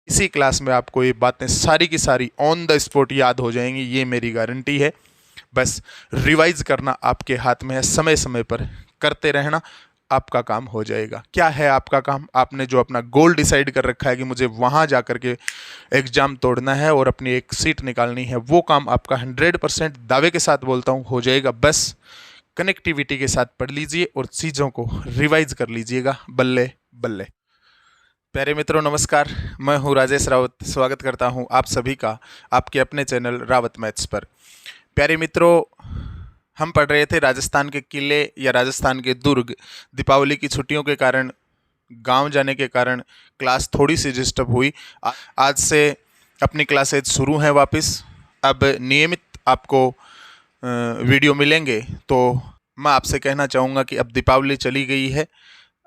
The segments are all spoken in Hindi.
इसी क्लास में आपको ये बातें सारी की सारी ऑन द स्पॉट याद हो जाएंगी, ये मेरी गारंटी है। बस रिवाइज करना आपके हाथ में है, समय समय पर करते रहना, आपका काम हो जाएगा। क्या है आपका काम? आपने जो अपना गोल डिसाइड कर रखा है कि मुझे वहाँ जा कर के एग्ज़ाम तोड़ना है और अपनी एक सीट निकालनी है, वो काम आपका 100% दावे के साथ बोलता हूँ हो जाएगा। बस कनेक्टिविटी के साथ पढ़ लीजिए और चीज़ों को रिवाइज कर लीजिएगा, बल्ले बल्ले। प्यारे मित्रों नमस्कार, मैं हूँ राजेश रावत। स्वागत करता हूँ आप सभी का आपके अपने चैनल रावत मैथ्स पर। प्यारे मित्रों, हम पढ़ रहे थे राजस्थान के किले या राजस्थान के दुर्ग। दीपावली की छुट्टियों के कारण, गांव जाने के कारण क्लास थोड़ी सी डिस्टर्ब हुई। आज से अपनी क्लासेज शुरू हैं वापस। अब नियमित आपको वीडियो मिलेंगे। तो मैं आपसे कहना चाहूँगा कि अब दीपावली चली गई है,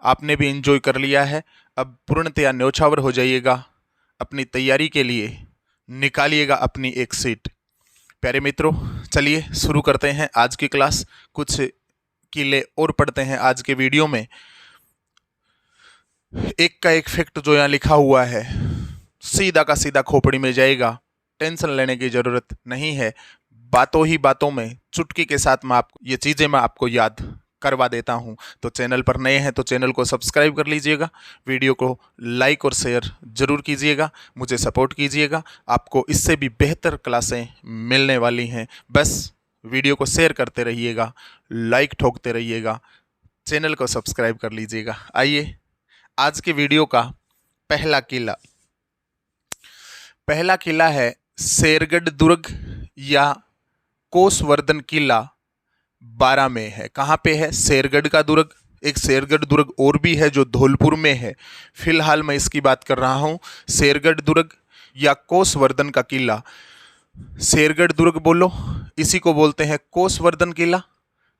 आपने भी एंजॉय कर लिया है। अब पूर्णतया न्योछावर हो जाइएगा, अपनी तैयारी के लिए निकालिएगा अपनी एक सीट। प्यारे मित्रों, चलिए शुरू करते हैं आज की क्लास। कुछ किले और पढ़ते हैं आज के वीडियो में। एक का एक फैक्ट जो यहाँ लिखा हुआ है सीधा का सीधा खोपड़ी में जाएगा, टेंशन लेने की ज़रूरत नहीं है। बातों ही बातों में चुटकी के साथ मैं आपको ये चीज़ें मैं आपको याद करवा देता हूं। तो चैनल पर नए हैं तो चैनल को सब्सक्राइब कर लीजिएगा, वीडियो को लाइक और शेयर ज़रूर कीजिएगा, मुझे सपोर्ट कीजिएगा। आपको इससे भी बेहतर क्लासें मिलने वाली हैं। बस वीडियो को शेयर करते रहिएगा, लाइक ठोकते रहिएगा, चैनल को सब्सक्राइब कर लीजिएगा। आइए आज के वीडियो का पहला किला है शेरगढ़ दुर्ग या कोसवर्धन किला, बारां में है। कहाँ पे है? शेरगढ़ का दुर्ग। एक शेरगढ़ दुर्ग और भी है जो धौलपुर में है। फिलहाल मैं इसकी बात कर रहा हूँ, शेरगढ़ दुर्ग या कोसवर्धन का किला। शेरगढ़ दुर्ग बोलो, इसी को बोलते हैं कोसवर्धन किला।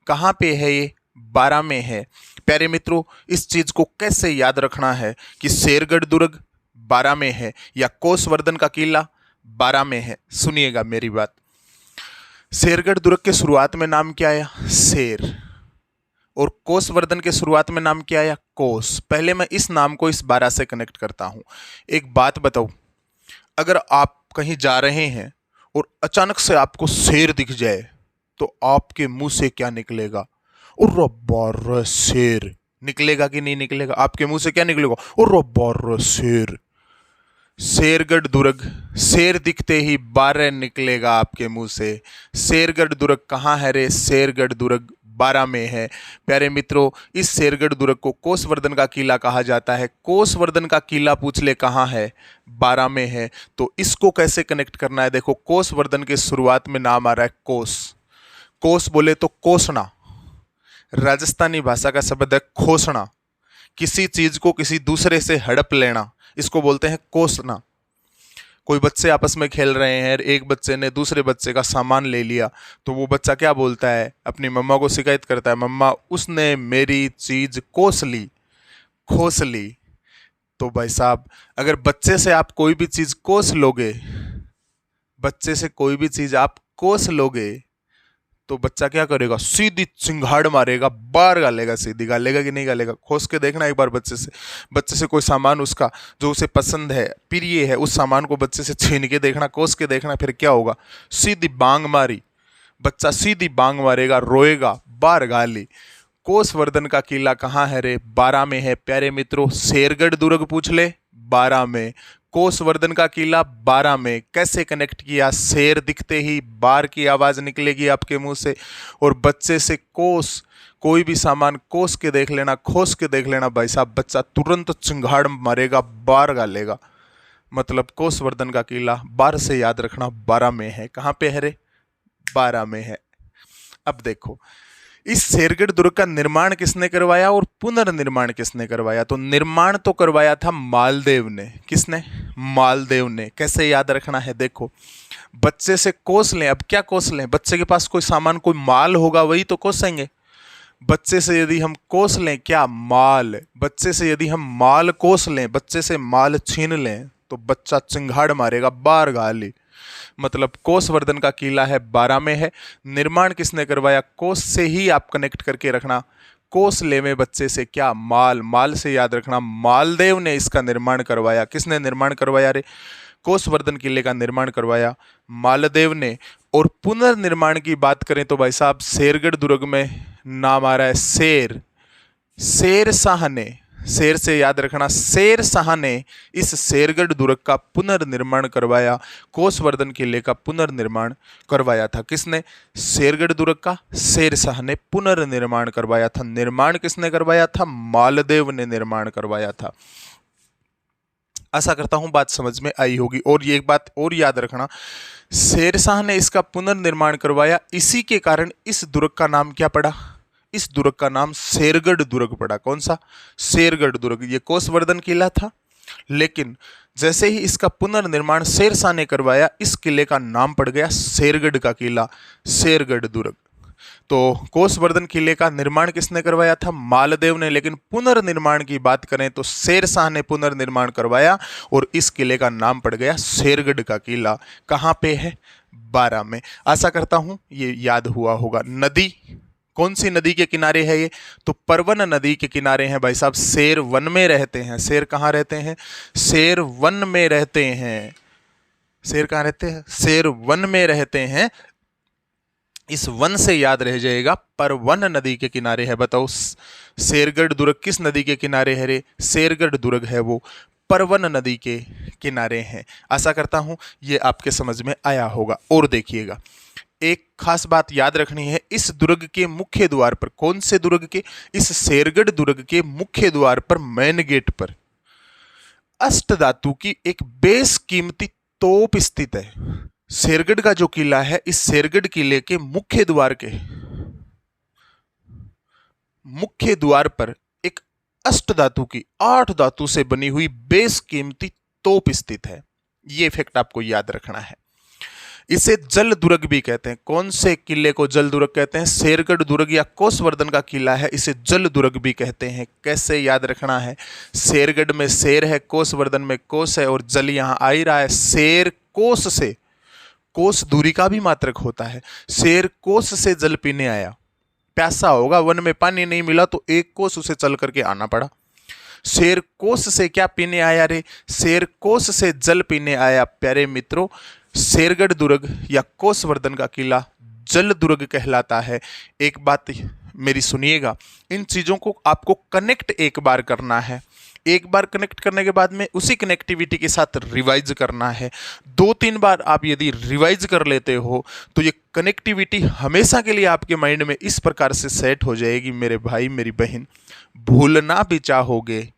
कहाँ पे है ये? बारां में है। प्यारे मित्रों, इस चीज़ को कैसे याद रखना है कि शेरगढ़ दुर्ग बारां में है या कोसवर्धन का किला बारां में है? सुनिएगा मेरी बात। शेरगढ़ दुर्ग के शुरुआत में नाम क्या आया? शेर। और कोसवर्धन के शुरुआत में नाम क्या आया? कोस। पहले मैं इस नाम को इस बारह से कनेक्ट करता हूं। एक बात बताऊं, अगर आप कहीं जा रहे हैं और अचानक से आपको शेर दिख जाए तो आपके मुंह से क्या निकलेगा? और बारह शेर निकलेगा कि नहीं निकलेगा? आपके मुंह से क्या निकलेगा? और बारह शेर। शेरगढ़ दुर्ग, शेर दिखते ही 12 निकलेगा आपके मुंह से। शेरगढ़ दुर्ग कहाँ है रे? शेरगढ़ दुर्ग बारां में है। प्यारे मित्रों, इस शेरगढ़ दुर्ग को कोसवर्धन का किला कहा जाता है। कोसवर्धन का किला पूछ ले कहाँ है? बारां में है। तो इसको कैसे कनेक्ट करना है? देखो, कोसवर्धन के शुरुआत में नाम आ रहा है कोस। कोस बोले तो कोसना, राजस्थानी भाषा का शब्द है खोसना। किसी चीज को किसी दूसरे से हड़प लेना, इसको बोलते हैं कोसना। कोई बच्चे आपस में खेल रहे हैं, एक बच्चे ने दूसरे बच्चे का सामान ले लिया, तो वो बच्चा क्या बोलता है? अपनी मम्मा को शिकायत करता है, मम्मा उसने मेरी चीज कोस ली, खोस ली। तो भाई साहब, अगर बच्चे से आप कोई भी चीज कोस लोगे, बच्चे से कोई भी चीज आप कोस लोगे, तो बच्चा क्या करेगा? सीधी चिंगाड़ मारेगा, बार गालेगा। सीधी गालेगा कि नहीं गालेगा? खोस के देखना एक बार बच्चे से कोई सामान उसका जो उसे पसंद है, प्रिय है, उस सामान को बच्चे से छीन के देखना, कोस के देखना, फिर क्या होगा? सीधी बांग मारी, बच्चा सीधी बांग मारेगा, रोएगा, बार गाली। कोसवर्धन का किला कहाँ है रे? बारां में है। प्यारे मित्रों, शेरगढ़ दुर्ग पूछ ले, बारां में। कोसवर्धन का किला बारां में। कैसे कनेक्ट किया? शेर दिखते ही बार की आवाज निकलेगी आपके मुंह से, और बच्चे से कोस, कोई भी सामान कोस के देख लेना, खोस के देख लेना, भाई साहब बच्चा तुरंत चिंगाड़ मारेगा, बार गालेगा। मतलब कोसवर्धन का किला बार से याद रखना, बारां में है। कहाँ पे है रे? बारां में है। अब देखो, इस शेरगढ़ दुर्ग का निर्माण किसने करवाया और पुनर्निर्माण किसने करवाया? तो निर्माण तो करवाया था मालदेव ने। किसने? मालदेव ने। कैसे याद रखना है? देखो, बच्चे से कोस लें। अब क्या कोस लें? बच्चे के पास कोई सामान, कोई माल होगा, वही तो कोसेंगे। बच्चे से यदि हम कोस लें, क्या? माल। बच्चे से यदि हम माल कोस लें, बच्चे से माल छीन लें, तो बच्चा चिंगाड़ मारेगा, बार गाली। मतलब कोसवर्धन का किला है, बारां में है। निर्माण किसने करवाया? कोस से ही आप कनेक्ट करके रखना। कोसले में बच्चे से क्या, माल, माल से याद रखना मालदेव ने इसका निर्माण करवाया। किसने निर्माण करवाया रे? कोसवर्धन किले का निर्माण करवाया मालदेव ने। और पुनर्निर्माण की बात करें तो भाई साहब शेरगढ़ दुर्ग में नाम आ रहा है शेर, शेर शाह ने, शेर से याद रखना, शेर शाह ने इस शेरगढ़ दुर्ग का पुनर्निर्माण करवाया, कोसवर्धन किले का पुनर्निर्माण करवाया था। किसने? शेरगढ़ दुर्ग का शेर शाह ने पुनर्निर्माण करवाया था। निर्माण किसने करवाया था? मालदेव ने निर्माण करवाया था। आशा करता हूं बात समझ में आई होगी। और ये एक बात और याद रखना, शेरशाह ने इसका पुनर्निर्माण करवाया, इसी के कारण इस दुर्ग का नाम क्या पड़ा? इस दुर्ग का नाम शेरगढ़ दुर्ग पड़ा। कौन सा? शेरगढ़ दुर्ग। ये कोसवर्धन किला था, लेकिन जैसे ही इसका पुनर्निर्माण शेरशाह ने करवाया, इस किले का नाम पड़ गया शेरगढ़ का किला, शेरगढ़ दुर्ग। तो कोसवर्धन किले का निर्माण किसने करवाया था? मालदेव ने। लेकिन पुनर्निर्माण की बात करें तो शेरशाह ने पुनर्निर्माण करवाया और इस किले का नाम पड़ गया शेरगढ़ का किला। कहाँ पे है? बारां में। आशा करता हूं ये याद हुआ होगा। नदी कौन सी नदी के किनारे है ये? तो परवन नदी के किनारे हैं भाई साहब। शेर वन में रहते हैं। शेर कहाँ रहते हैं? शेर वन में रहते हैं। शेर कहाँ रहते हैं? शेर वन में रहते हैं। इस वन से याद रह जाएगा, परवन नदी के किनारे है। बताओ शेरगढ़ दुर्ग किस नदी के किनारे है रे? शेरगढ़ दुर्ग है वो परवन नदी के किनारे हैं। आशा करता हूं ये आपके समझ में आया होगा। और देखिएगा, एक खास बात याद रखनी है, इस दुर्ग के मुख्य द्वार पर, कौन से दुर्ग के? इस शेरगढ़ दुर्ग के मुख्य द्वार पर, मेन गेट पर अष्टधातु की एक बेशकीमती तोप स्थित है। शेरगढ़ का जो किला है, इस शेरगढ़ किले के मुख्य द्वार के मुख्य द्वार पर एक अष्टधातु की 8 धातु से बनी हुई बेशकीमती तोप स्थित है। यह फैक्ट आपको याद रखना है। इसे जल दुर्ग भी कहते हैं। कौन से किले को जल दुर्ग कहते हैं? शेरगढ़ दुर्ग या कोसवर्धन का किला है, इसे जल दुर्ग भी कहते हैं। कैसे याद रखना है? शेरगढ़ में शेर है, कोसवर्धन में कोस है, और जल यहां आ ही रहा है। शेर कोस से, कोस दूरी का भी मात्रक होता है। शेर कोस से जल पीने आया, प्यासा होगा, वन में पानी नहीं मिला तो एक कोस उसे चल करके आना पड़ा। शेर कोस से क्या पीने आया रे? शेर कोस से जल पीने आया। प्यारे मित्रों, शेरगढ़ दुर्ग या कोसवर्धन का किला जल दुर्ग कहलाता है। एक बात मेरी सुनिएगा, इन चीजों को आपको कनेक्ट एक बार करना है। एक बार कनेक्ट करने के बाद में उसी कनेक्टिविटी के साथ रिवाइज करना है। 2-3 बार आप यदि रिवाइज कर लेते हो तो ये कनेक्टिविटी हमेशा के लिए आपके माइंड में इस प्रकार से सेट हो जाएगी। मेरे भाई मेरी बहन, भूलना भी चाहोगे,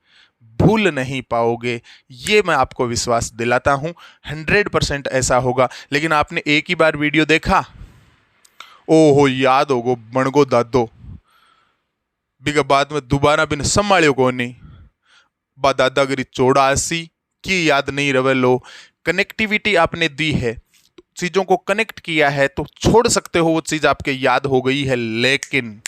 भूल नहीं पाओगे, ये मैं आपको विश्वास दिलाता हूं। 100% ऐसा होगा। लेकिन आपने एक ही बार वीडियो देखा, ओहो याद होगो बणगो दादो, बिगा बाद में दोबारा बिन संभालियो को नहीं, बा दादागिरी 84 की याद नहीं रवे लो। कनेक्टिविटी आपने दी है, चीजों को कनेक्ट किया है, तो छोड़ सकते हो, वो चीज आपके याद हो गई है। लेकिन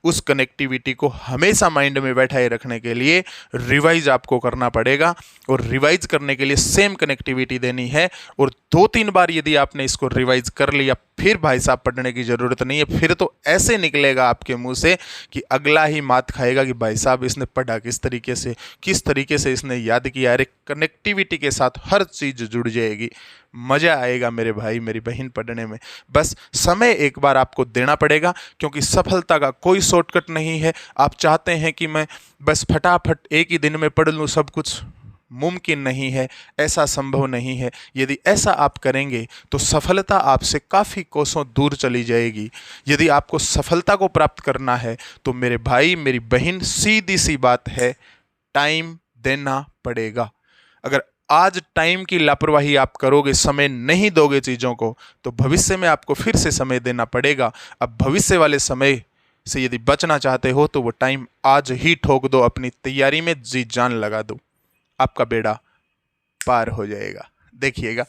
उस कनेक्टिविटी को हमेशा माइंड में बैठाए रखने के लिए रिवाइज आपको करना पड़ेगा। और रिवाइज करने के लिए सेम कनेक्टिविटी देनी है। और 2-3 बार यदि आपने इसको रिवाइज कर लिया, फिर भाई साहब पढ़ने की जरूरत नहीं है। फिर तो ऐसे निकलेगा आपके मुंह से कि अगला ही मात खाएगा कि भाई साहब इसने पढ़ा किस तरीके से इसने याद किया। अरे कनेक्टिविटी के साथ हर चीज जुड़ जाएगी, मजा आएगा मेरे भाई मेरी बहन पढ़ने में। बस समय एक बार आपको देना पड़ेगा, क्योंकि सफलता का कोई शॉर्टकट नहीं है। आप चाहते हैं कि मैं बस फटाफट एक ही दिन में पढ़ लूँ सब कुछ, मुमकिन नहीं है, ऐसा संभव नहीं है। यदि ऐसा आप करेंगे तो सफलता आपसे काफ़ी कोसों दूर चली जाएगी। यदि आपको सफलता को प्राप्त करना है तो मेरे भाई मेरी बहन, सीधी सी बात है, टाइम देना पड़ेगा। अगर आज टाइम की लापरवाही आप करोगे, समय नहीं दोगे चीज़ों को, तो भविष्य में आपको फिर से समय देना पड़ेगा। अब भविष्य वाले समय से यदि बचना चाहते हो तो वो टाइम आज ही ठोक दो, अपनी तैयारी में जी जान लगा दो, आपका बेड़ा पार हो जाएगा। देखिएगा,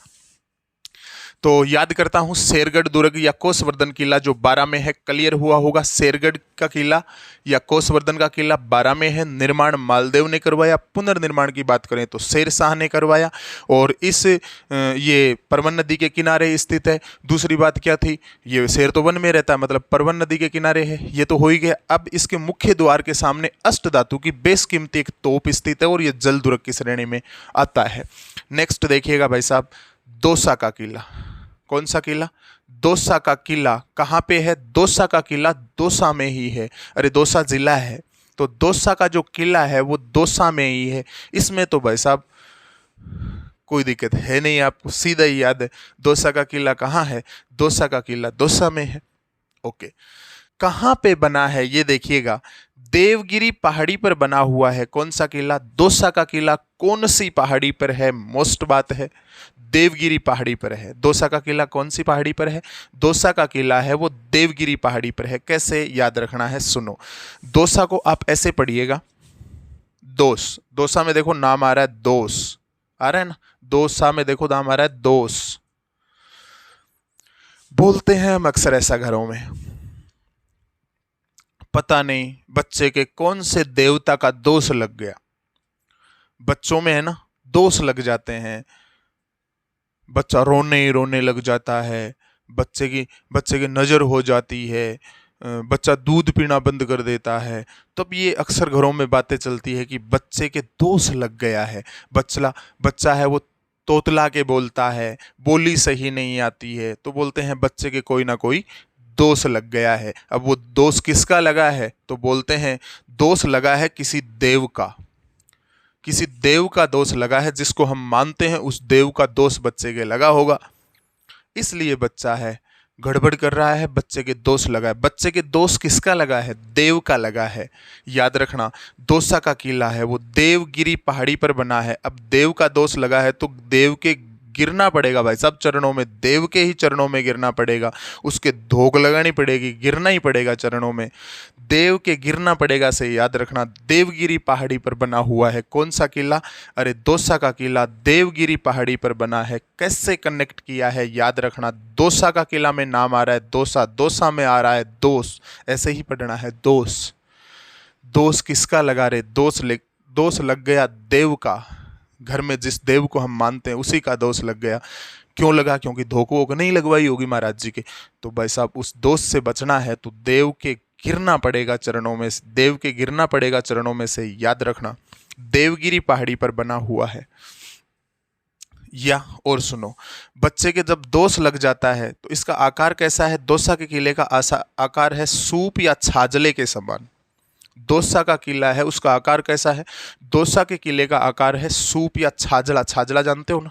तो याद करता हूं, शेरगढ़ दुर्ग या कोसवर्धन किला जो बारां में है, क्लियर हुआ होगा। शेरगढ़ का किला या कोसवर्धन का किला बारां में है। निर्माण मालदेव ने करवाया। पुनर्निर्माण की बात करें तो शेरशाह ने करवाया, और ये परवन नदी के किनारे स्थित है। दूसरी बात क्या थी, ये शेर तो वन में रहता है, मतलब परवन नदी के किनारे है, ये तो हो ही गया। अब इसके मुख्य द्वार के सामने अष्टधातु की बेशकीमती एक तोप स्थित है, और ये जल दुर्ग की श्रेणी में आता है। नेक्स्ट देखिएगा भाई साहब, दौसा का किला। कौन सा किला? दौसा का किला कहाँ पे है? दौसा का किला दौसा में ही है। अरे दौसा जिला है, तो दौसा का जो किला है वो दौसा में ही है। इसमें तो भाई साहब कोई दिक्कत है नहीं, आपको सीधा ही याद है। दौसा का किला कहाँ है? दौसा का किला दौसा में है। ओके, कहाँ पे बना है ये देखिएगा, देवगिरी पहाड़ी पर बना हुआ है। कौन सा किला? दौसा का किला कौन सी पहाड़ी पर है? मोस्ट बात है, देवगिरी पहाड़ी पर है। दौसा का किला कौन सी पहाड़ी पर है? दौसा का किला है वो देवगिरी पहाड़ी पर है। कैसे याद रखना है, सुनो। दौसा को आप ऐसे पढ़िएगा, दोस। दौसा में देखो नाम आ रहा है दोस, आ रहा है ना। दौसा में देखो नाम आ रहा है दोस। बोलते हैं हम अक्सर ऐसा घरों में, पता नहीं बच्चे के कौन से देवता का दोष लग गया। बच्चों में है ना, दोष लग जाते हैं। बच्चा रोने ही रोने लग जाता है, बच्चे की नज़र हो जाती है, बच्चा दूध पीना बंद कर देता है। तब ये अक्सर घरों में बातें चलती है कि बच्चे के दोष लग गया है। बच्चा है वो तोतला के बोलता है, बोली सही नहीं आती है, तो बोलते हैं बच्चे के कोई ना कोई दोष लग गया है। अब वो दोष किसका लगा है? तो बोलते हैं दोष लगा है किसी देव का। किसी देव का दोष लगा है, जिसको हम मानते हैं उस देव का दोष बच्चे के लगा होगा, इसलिए बच्चा है गड़बड़ कर रहा है, बच्चे के दोष लगा है। बच्चे के दोष किसका लगा है? देव का लगा है। याद रखना, दौसा का किला है वो देवगिरी पहाड़ी पर बना है। अब देव का दोष लगा है तो देव के गिरना पड़ेगा भाई साहब चरणों में, देव के ही चरणों में गिरना पड़ेगा, उसके धोख लगानी पड़ेगी, गिरना ही पड़ेगा चरणों में, देव के गिरना पड़ेगा। से याद रखना, देवगिरी पहाड़ी पर बना हुआ है। कौन सा किला? अरे दौसा का किला देवगिरी पहाड़ी पर बना है। कैसे कनेक्ट किया है याद रखना, दौसा का किला में नाम आ रहा है दौसा, दौसा में आ रहा है दोष, ऐसे ही पढ़ना है दोष। दोष किसका लगा रे? दोष लग गया देव का। घर में जिस देव को हम मानते हैं उसी का दोष लग गया। क्यों लगा? क्योंकि धोखों को नहीं लगवाई होगी महाराज जी के। तो भाई साहब उस दोष से बचना है तो देव के गिरना पड़ेगा चरणों में, देव के गिरना पड़ेगा चरणों में से। याद रखना, देवगिरी पहाड़ी पर बना हुआ है। या और सुनो, बच्चे के जब दोष लग जाता है तो इसका आकार कैसा है? दौसा के किले का आकार है सूप या छाजले के समान। दौसा का किला है उसका आकार कैसा है? दौसा के किले का आकार है सूप या छाजला। छाजला जानते हो ना?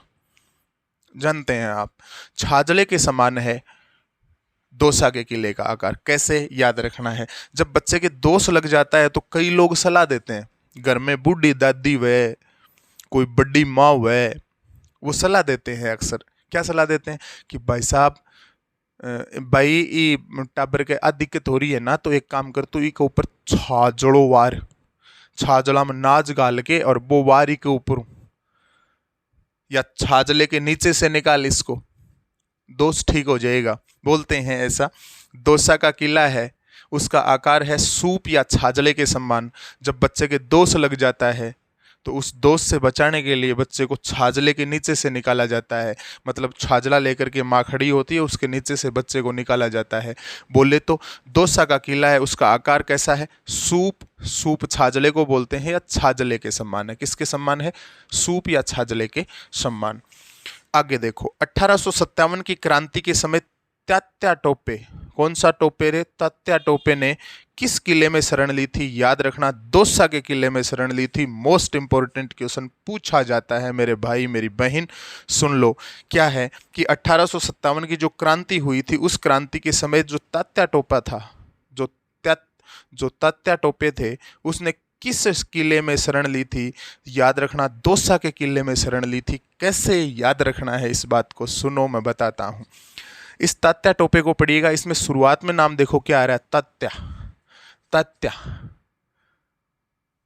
जानते हैं आप। छाजले के समान है दौसा के किले का आकार। कैसे याद रखना है, जब बच्चे के दोष लग जाता है तो कई लोग सलाह देते हैं, घर में बूढ़ी दादी वे, कोई बड़ी माँ वे, वो सलाह देते हैं अक्सर। क्या सलाह देते हैं कि भाई साहब भाई टाबर के आ दिक्कत हो रही है ना, तो एक काम कर, तू के ऊपर छाजड़ो वार, छाजला में नाच गाल के और वो वारी के ऊपर या छाजले के नीचे से निकाल इसको, दोष ठीक हो जाएगा। बोलते हैं ऐसा। दौसा का किला है उसका आकार है सूप या छाजले के समान। जब बच्चे के दोष लग जाता है तो उस दोष से बचाने के लिए बच्चे को छाजले के नीचे से निकाला जाता है। मतलब छाजला लेकर के माँ खड़ी होती है, उसके नीचे से बच्चे को निकाला जाता है। बोले तो दौसा का किला है उसका आकार कैसा है? सूप। सूप छाजले को बोलते हैं या छाजले के समान है। किसके समान है? सूप या छाजले के समान। आगे देखो, 1857 की क्रांति के समय तात्या टोपे, कौन सा टोपे रे? तात्या टोपे ने किस किले में शरण ली थी? याद रखना, दौसा के किले में शरण ली थी। मोस्ट इंपॉर्टेंट क्वेश्चन पूछा जाता है मेरे भाई मेरी बहन, सुन लो। क्या है कि 1857 की जो क्रांति हुई थी उस क्रांति के समय जो तात्या टोपा था, जो तात्या टोपे थे, उसने किस किले में शरण ली थी? याद रखना, दौसा के किले में शरण ली थी। कैसे याद रखना है इस बात को, सुनो मैं बताता हूं। इस तात्या टोपे को पढ़िएगा, इसमें शुरुआत में नाम देखो क्या आ रहा है? तात्या। तात्या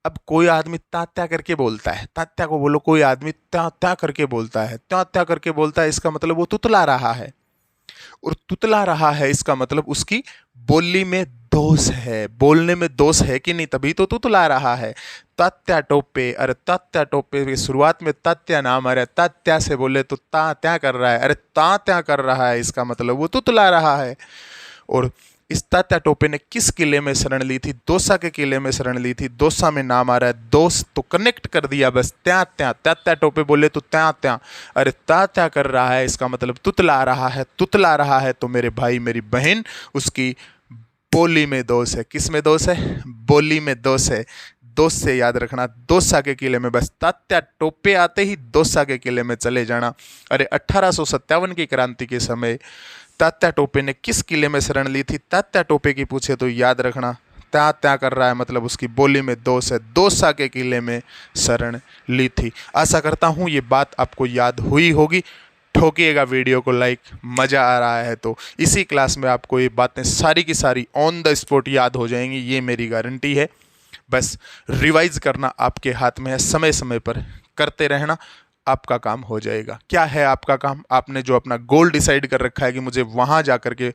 अब कोई आदमी तात्या करके बोलता है, तात्या को बोलो कोई आदमी त्या त्या करके बोलता है, त्या त्या करके बोलता है, इसका मतलब वो तुतला रहा है। और तुतला रहा है इसका मतलब उसकी बोली में दोष है, बोलने में दोष है कि नहीं, तभी तो तुतला रहा है। तात्या टोपे, अरे तात्या टोपे की शुरुआत में तात्या नाम आ रहा है, तात्या से बोले तो ता त्या कर रहा है, अरे ता त्या कर रहा है, इसका मतलब वो तुतला रहा है। और इस तात्या टोपे ने किस किले में शरण ली थी? दौसा के किले में शरण ली थी। दौसा में नाम आ रहा है, दोस्त तो कनेक्ट कर दिया बस, त्या त्या, तात्या टोपे बोले तो त्या त्या, अरे तात्या कर रहा है, इसका मतलब तुतला रहा है। तुतला रहा है तो मेरे भाई मेरी बहन, उसकी बोली में दोष है। किस में दोष है? बोली में दोष है। दोस्त से याद रखना, दौसा के किले में, बस तात्या टोपे आते ही दौसा के किले में चले जाना। अरे 1857 की क्रांति के समय तात्या टोपे ने किस किले में शरण ली थी? तात्या टोपे की पूछे तो याद रखना, त्या त्या कर रहा है मतलब उसकी बोली में दोष है, दौसा के किले में शरण ली थी। आशा करता हूँ ये बात आपको याद हुई होगी। ठोकिएगा वीडियो को लाइक, मज़ा आ रहा है तो इसी क्लास में आपको ये बातें सारी की सारी ऑन द स्पॉट याद हो जाएंगी, ये मेरी गारंटी है। बस रिवाइज करना आपके हाथ में है, समय समय पर करते रहना, आपका काम हो जाएगा। क्या है आपका काम? आपने जो अपना गोल डिसाइड कर रखा है कि मुझे वहाँ जा कर के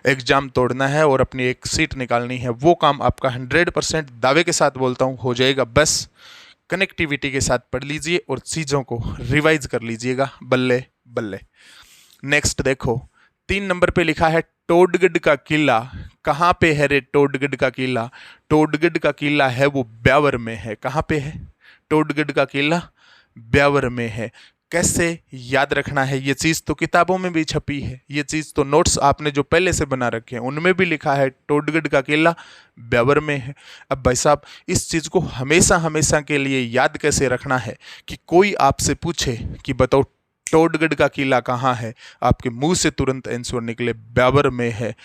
एग्ज़ाम तोड़ना है और अपनी एक सीट निकालनी है, वो काम आपका 100% दावे के साथ बोलता हूँ हो जाएगा। बस कनेक्टिविटी के साथ पढ़ लीजिए और चीज़ों को रिवाइज कर लीजिएगा, बल्ले बल्ले। नेक्स्ट देखो, 3 नंबर पे लिखा है टोडगढ़ का किला। कहाँ पे है रे टोडगढ़ का किला? टोडगढ़ का किला है वो ब्यावर में है। कहाँ पे है? टोडगढ़ का किला ब्यावर में है। कैसे याद रखना है? ये चीज़ तो किताबों में भी छपी है, ये चीज़ तो नोट्स आपने जो पहले से बना रखे हैं उनमें भी लिखा है टोडगढ़ का किला ब्यावर में है। अब भाई साहब इस चीज़ को हमेशा हमेशा के लिए याद कैसे रखना है कि कोई आपसे पूछे कि बताओ टोडगढ़ का किला कहाँ है, आपके मुंह से तुरंत आंसर निकले ब्यावर में है,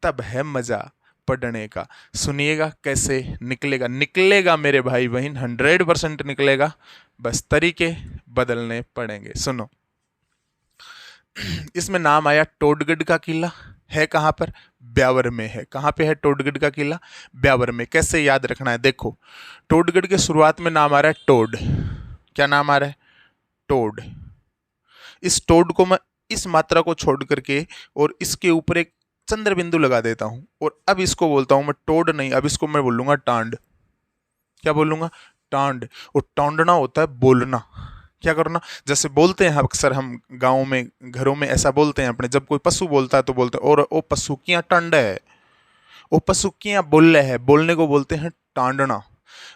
तब है मज़ा पढ़ने का। सुनिएगा कैसे निकलेगा, निकलेगा मेरे भाई बहन, 100% निकलेगा, बस तरीके बदलने पड़ेंगे। सुनो, इसमें नाम आया टोडगढ़ का किला, है कहाँ पर? ब्यावर में है। कहाँ पे है टोडगढ़ का किला? ब्यावर में। कैसे याद रखना है? देखो, टोडगढ़ के शुरुआत में नाम आ रहा है टोड। क्या नाम आ रहा है? टोड। इस टोड को मैं इस मात्रा को छोड़ करके और इसके ऊपर एक चंद्र बिंदु लगा देता हूं और अब इसको बोलता हूं मैं टोड नहीं, अब इसको मैं बोलूंगा टांड। क्या बोलूंगा? टांड। और टांडना होता है बोलना। क्या करना? जैसे बोलते हैं अक्सर हम गाँव में, घरों में ऐसा बोलते हैं अपने, जब कोई पशु बोलता है तो बोलते हैं और ओ पशु कियाँ टांड है, ओ पशु कियाँ बोल है, बोलने को बोलते हैं टांडना।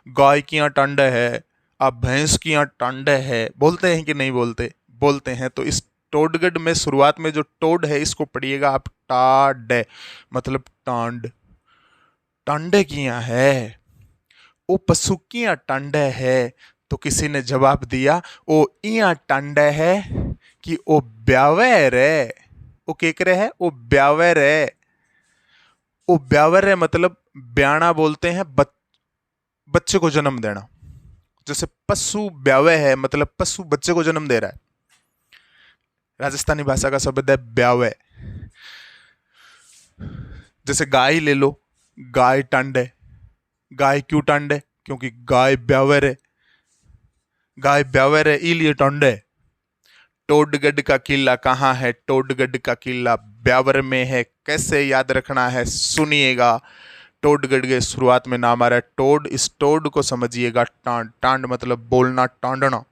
गाय कियाँ टांड है, अब भैंस कियाँ टांड है, बोलते हैं कि नहीं बोलते? बोलते हैं। तो इस टोडगढ़ में शुरुआत में जो टोड है इसको पढ़िएगा आप टाड, मतलब टांड। टांडे कियाँ है, ओ पशु कियाँ टांडे है, तो किसी ने जवाब दिया ओ इयाँ टांडे है कि ओ ब्यावे रे। ओ केकरे है? ओ ब्यावे रे। ओ ब्यावे रे मतलब ब्याना बोलते हैं बच्चे को जन्म देना। जैसे पशु ब्यावे है मतलब पशु बच्चे को जन्म दे रहा है। राजस्थानी भाषा का शब्द है ब्यावे। जैसे गाय ले लो, गाय टांडे। गाय क्यों टांडे? क्योंकि गाय ब्यावर है, गाय ब्यावर है इलिए टांडे। टोडगढ़ का किला कहाँ है? टोडगढ़ का किला ब्यावर में है। कैसे याद रखना है? सुनिएगा, टोडगढ़ के शुरुआत में नाम आ रहा है टोड। इस टोड को समझिएगा टांड। टांड मतलब बोलना, टांडना।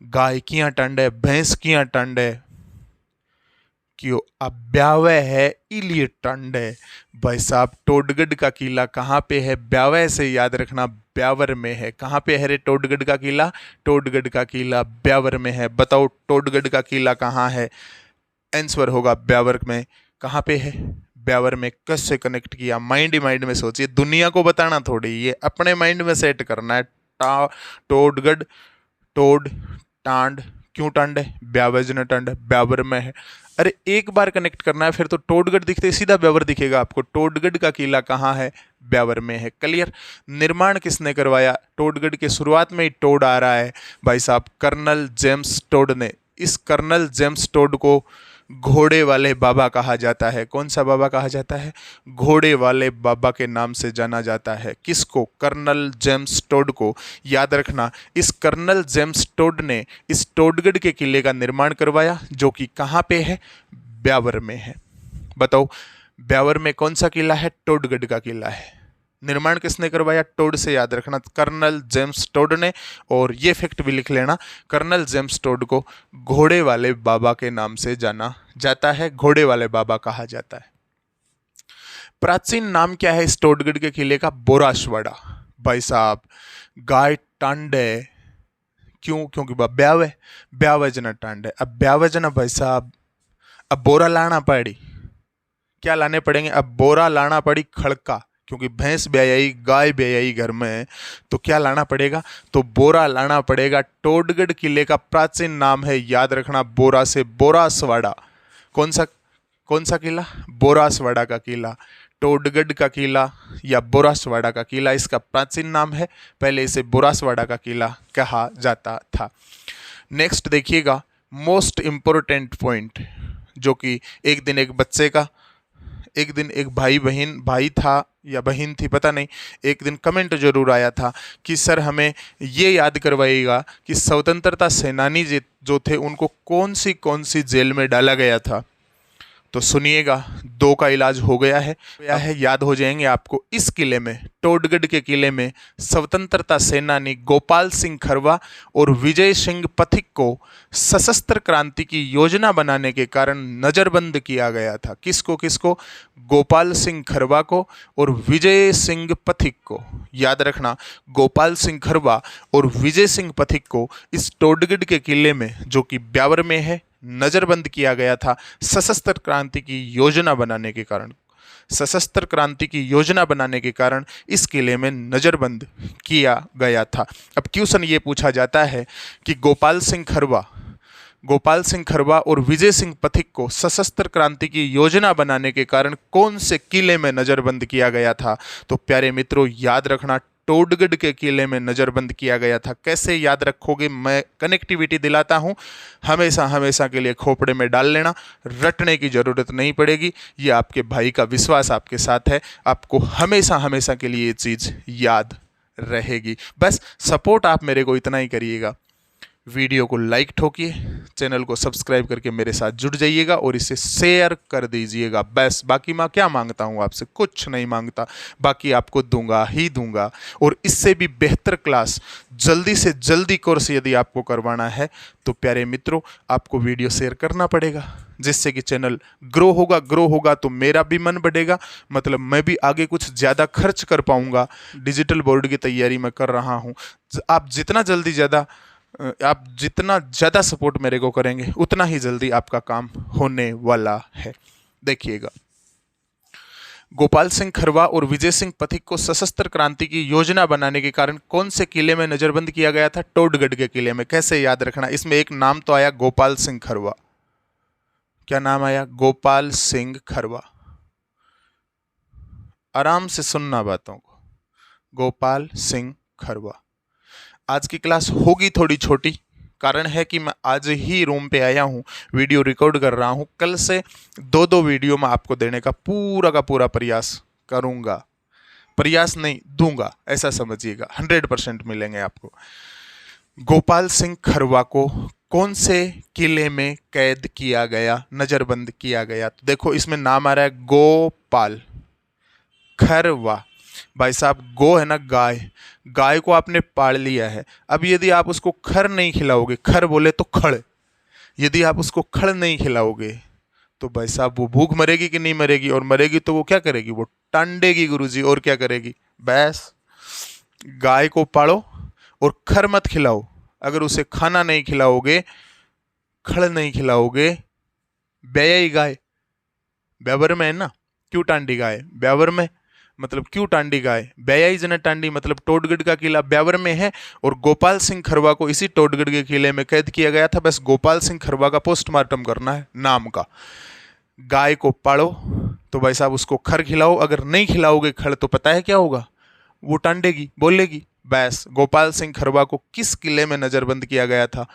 गाय कियाँ टांडे, भैंस कियाँ टांडे, क्यों ब्यावे है इलिए टांडे। भाई साहब टोडगढ़ का किला कहाँ पे है? ब्यावे से याद रखना, ब्यावर में है। कहाँ पे है रे टोडगढ़ का किला? टोडगढ़ का किला ब्यावर में है। बताओ टोडगढ़ का किला कहाँ है? आंसर होगा ब्यावर में। कहाँ पे है? ब्यावर में। कैसे कनेक्ट किया? माइंड ही माइंड में सोचिए, दुनिया को बताना थोड़ी, ये अपने माइंड में सेट करना है। टोडगढ़, टोड, टांड, क्यों टांड है? ब्यावज ने टांड, ब्यावर में है। अरे एक बार कनेक्ट करना है, फिर तो टोडगढ़ दिखते सीधा ब्यावर दिखेगा आपको। टोडगढ़ का किला कहाँ है? ब्यावर में है। क्लियर? निर्माण किसने करवाया? टोडगढ़ के शुरुआत में ही टोड आ रहा है भाई साहब, कर्नल जेम्स टोड ने। इस कर्नल जेम्स टोड को घोड़े वाले बाबा कहा जाता है। कौन सा बाबा कहा जाता है? घोड़े वाले बाबा के नाम से जाना जाता है। किसको? कर्नल जेम्स टोड को। याद रखना, इस कर्नल जेम्स टोड ने इस टोडगढ़ के किले का निर्माण करवाया, जो कि कहाँ पे है? ब्यावर में है। बताओ, ब्यावर में कौन सा किला है? टोडगढ़ का किला है। निर्माण किसने करवाया? टोड से याद रखना, कर्नल जेम्स टोड ने। और ये फैक्ट भी लिख लेना, कर्नल जेम्स टोड को घोड़े वाले बाबा के नाम से जाना जाता है, घोड़े वाले बाबा कहा जाता है। प्राचीन नाम क्या है इस टोडगढ़ के किले का? बोरासवाड़ा। भाई साहब, गाय टांडे क्यों? क्योंकि ब्यावे ब्यावे जना टांडे। अब ब्यावे जना भाई साहब, अब बोरा लाना पड़ी। क्या लाने पड़ेंगे? अब बोरा लाना पड़ी खड़का, क्योंकि भैंस ब्याई, गाय ब्याई घर में, तो क्या लाना पड़ेगा? तो बोरा लाना पड़ेगा। टोडगढ़ किले का प्राचीन नाम है, याद रखना, बोरा से बोरासवाड़ा। कौन सा किला? बोरासवाड़ा का किला। टोडगढ़ का किला या बोरासवाड़ा का किला इसका प्राचीन नाम है। पहले इसे बोरासवाड़ा का किला कहा जाता था। नेक्स्ट देखिएगा, मोस्ट इंपोर्टेंट पॉइंट, जो कि एक दिन एक भाई था या बहन थी, पता नहीं, एक दिन कमेंट जरूर आया था कि सर हमें ये याद करवाइएगा कि स्वतंत्रता सेनानी जो थे उनको कौन सी जेल में डाला गया था। तो सुनिएगा, 2 का इलाज हो गया है, याद हो जाएंगे आपको। इस किले में, टोडगढ़ के किले में, स्वतंत्रता सेनानी गोपाल सिंह खरवा और विजय सिंह पथिक को सशस्त्र क्रांति की योजना बनाने के कारण नजरबंद किया गया था। किसको? गोपाल सिंह खरवा को और विजय सिंह पथिक को। याद रखना, गोपाल सिंह खरवा और विजय सिंह पथिक को इस टोडगढ़ के किले में, जो कि ब्यावर में है, नजरबंद किया गया था सशस्त्र क्रांति की योजना बनाने के कारण। सशस्त्र क्रांति की योजना बनाने के कारण इस किले में नजरबंद किया गया था। अब क्वेश्चन ये पूछा जाता है कि गोपाल सिंह खरवा और विजय सिंह पथिक को सशस्त्र क्रांति की योजना बनाने के कारण कौन से किले में नजरबंद किया गया था? तो प्यारे मित्रों, याद रखना, टोडगढ़ के किले में नजरबंद किया गया था। कैसे याद रखोगे? मैं कनेक्टिविटी दिलाता हूं, हमेशा के लिए खोपड़े में डाल लेना, रटने की जरूरत नहीं पड़ेगी। ये आपके भाई का विश्वास आपके साथ है, आपको हमेशा के लिए ये चीज याद रहेगी। बस सपोर्ट आप मेरे को इतना ही करिएगा, वीडियो को लाइक ठोकिए, चैनल को सब्सक्राइब करके मेरे साथ जुड़ जाइएगा और इसे शेयर कर दीजिएगा। बस बाकी मैं क्या मांगता हूँ आपसे? कुछ नहीं मांगता, बाकी आपको दूंगा ही दूंगा। और इससे भी बेहतर क्लास, जल्दी से जल्दी कोर्स यदि आपको करवाना है तो प्यारे मित्रों, आपको वीडियो शेयर करना पड़ेगा, जिससे कि चैनल ग्रो होगा तो मेरा भी मन बढ़ेगा, मतलब मैं भी आगे कुछ ज़्यादा खर्च कर पाऊँगा। डिजिटल बोर्ड की तैयारी मैं कर रहा हूँ। आप जितना ज़्यादा सपोर्ट मेरे को करेंगे उतना ही जल्दी आपका काम होने वाला है। देखिएगा, गोपाल सिंह खरवा और विजय सिंह पथिक को सशस्त्र क्रांति की योजना बनाने के कारण कौन से किले में नजरबंद किया गया था? टोडगढ़ के किले में। कैसे याद रखना? इसमें एक नाम तो आया गोपाल सिंह खरवा। क्या नाम आया? गोपाल सिंह खरवा। आराम से सुनना बातों को, गोपाल सिंह खरवा। आज की क्लास होगी थोड़ी छोटी, कारण है कि मैं आज ही रूम पे आया हूँ, वीडियो रिकॉर्ड कर रहा हूँ। कल से 2 वीडियो मैं आपको देने का पूरा प्रयास करूँगा। प्रयास नहीं, दूंगा, ऐसा समझिएगा। 100% मिलेंगे आपको। गोपाल सिंह खरवा को कौन से किले में कैद किया गया, नजरबंद किया गया? तो देखो, इसमें नाम आ रहा है गोपाल खरवा। भाई साहब, गो है ना गाय को आपने पाल लिया है। अब यदि आप उसको खर नहीं खिलाओगे, खर बोले तो खड़, यदि आप उसको खड़ नहीं खिलाओगे तो भाई साहब वो भूख मरेगी कि नहीं मरेगी? और मरेगी तो वो क्या करेगी? वो टांडेगी गुरुजी। और क्या करेगी? बस गाय को पालो और खर मत खिलाओ। अगर उसे खाना नहीं खिलाओगे, खड़ नहीं खिलाओगे, ब्याई गाय ब्यावर में है ना, क्यों टांडी गाय ब्यावर में, मतलब क्यों टांडी गाय? ब्याई जना टांडी, मतलब टोडगढ़ का किला ब्यावर में है और गोपाल सिंह खरवा को इसी टोडगढ़ के किले में कैद किया गया था। बस गोपाल सिंह खरवा का पोस्टमार्टम करना है नाम का। गाय को पालो तो भाई साहब उसको खर खिलाओ, अगर नहीं खिलाओगे खड़ तो पता है क्या होगा? वो टांडेगी, बोलेगी। बस गोपाल सिंह खरवा को किस किले में नजरबंद किया गया था?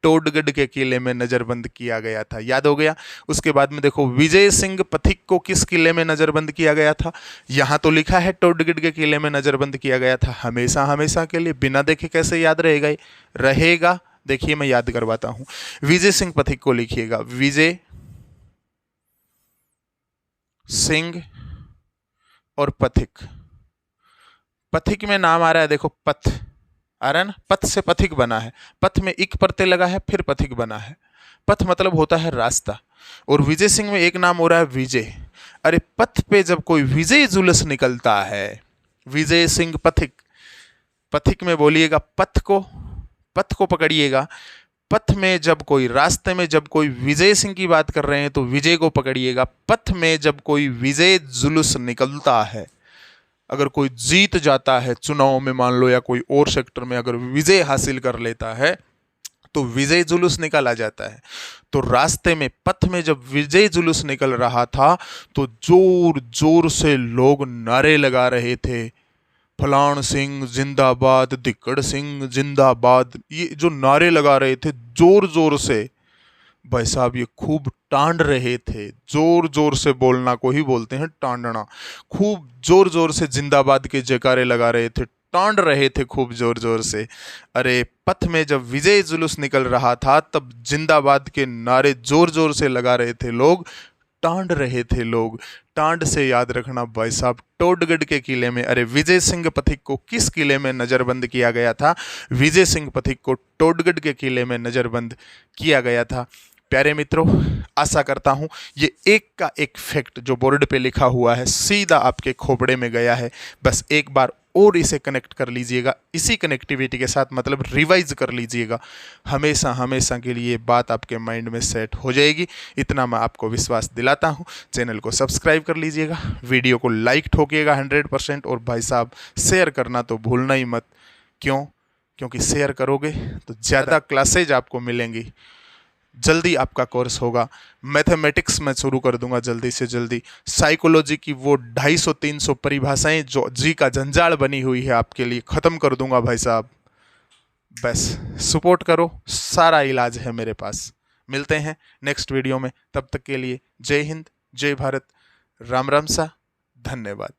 टोडगढ़ के किले में नजरबंद किया गया था। याद हो गया। उसके बाद में देखो, विजय सिंह पथिक को किस किले में नजरबंद किया गया था? यहां तो लिखा है टोडगढ़ के किले में नजरबंद किया गया था। हमेशा हमेशा के लिए बिना देखे कैसे याद रहेगा? देखिए मैं याद करवाता हूं। विजय सिंह पथिक को लिखिएगा, विजय सिंह और पथिक। पथिक में नाम आ रहा है, देखो पथ आ रहा है ना, पथ से पथिक बना है, पथ में इक प्रत्यय लगा है, फिर पथिक बना है। पथ मतलब होता है रास्ता, और विजय सिंह में एक नाम हो रहा है विजय। अरे पथ पे जब कोई विजय जुलूस निकलता है, विजय सिंह पथिक, पथिक में बोलिएगा पथ को पकड़िएगा। पथ में जब कोई, रास्ते में जब कोई विजय सिंह की बात कर रहे हैं तो विजय को पकड़िएगा। पथ में जब कोई विजय जुलूस निकलता है, अगर कोई जीत जाता है चुनाव में मान लो, या कोई और सेक्टर में अगर विजय हासिल कर लेता है तो विजय जुलूस निकाला जाता है। तो रास्ते में, पथ में जब विजय जुलूस निकल रहा था तो जोर जोर से लोग नारे लगा रहे थे, फलान सिंह जिंदाबाद, दिक्कड़ सिंह जिंदाबाद। ये जो नारे लगा रहे थे जोर जोर से, भाई साहब ये खूब टांड रहे थे। जोर जोर से बोलना को ही बोलते हैं टांडना। खूब जोर जोर से जिंदाबाद के जयकारे लगा रहे थे, टांड रहे थे खूब जोर जोर से। अरे पथ में जब विजय जुलूस निकल रहा था तब जिंदाबाद के नारे जोर जोर से लगा रहे थे लोग, टांड रहे थे लोग। टांड से याद रखना भाई साहब, टोडगढ़ के किले में। अरे विजय सिंह पथिक को किस किले में नजरबंद किया गया था? विजय सिंह पथिक को टोडगढ़ के किले में नजरबंद किया गया था। प्यारे मित्रों, आशा करता हूं ये एक का एक फैक्ट जो बोर्ड पे लिखा हुआ है सीधा आपके खोपड़े में गया है। बस एक बार और इसे कनेक्ट कर लीजिएगा, इसी कनेक्टिविटी के साथ, मतलब रिवाइज कर लीजिएगा। हमेशा हमेशा के लिए बात आपके माइंड में सेट हो जाएगी, इतना मैं आपको विश्वास दिलाता हूं। चैनल को सब्सक्राइब कर लीजिएगा, वीडियो को लाइक ठोकिएगा 100%, और भाई साहब शेयर करना तो भूलना ही मत। क्योंकि शेयर करोगे तो ज़्यादा क्लासेज आपको मिलेंगी, जल्दी आपका कोर्स होगा। मैथमेटिक्स में शुरू कर दूंगा जल्दी से जल्दी। साइकोलॉजी की वो 250-300 परिभाषाएं जो जी का जंजाल बनी हुई है आपके लिए ख़त्म कर दूंगा भाई साहब। बस सपोर्ट करो, सारा इलाज है मेरे पास। मिलते हैं नेक्स्ट वीडियो में, तब तक के लिए जय हिंद, जय भारत, राम राम सा, धन्यवाद।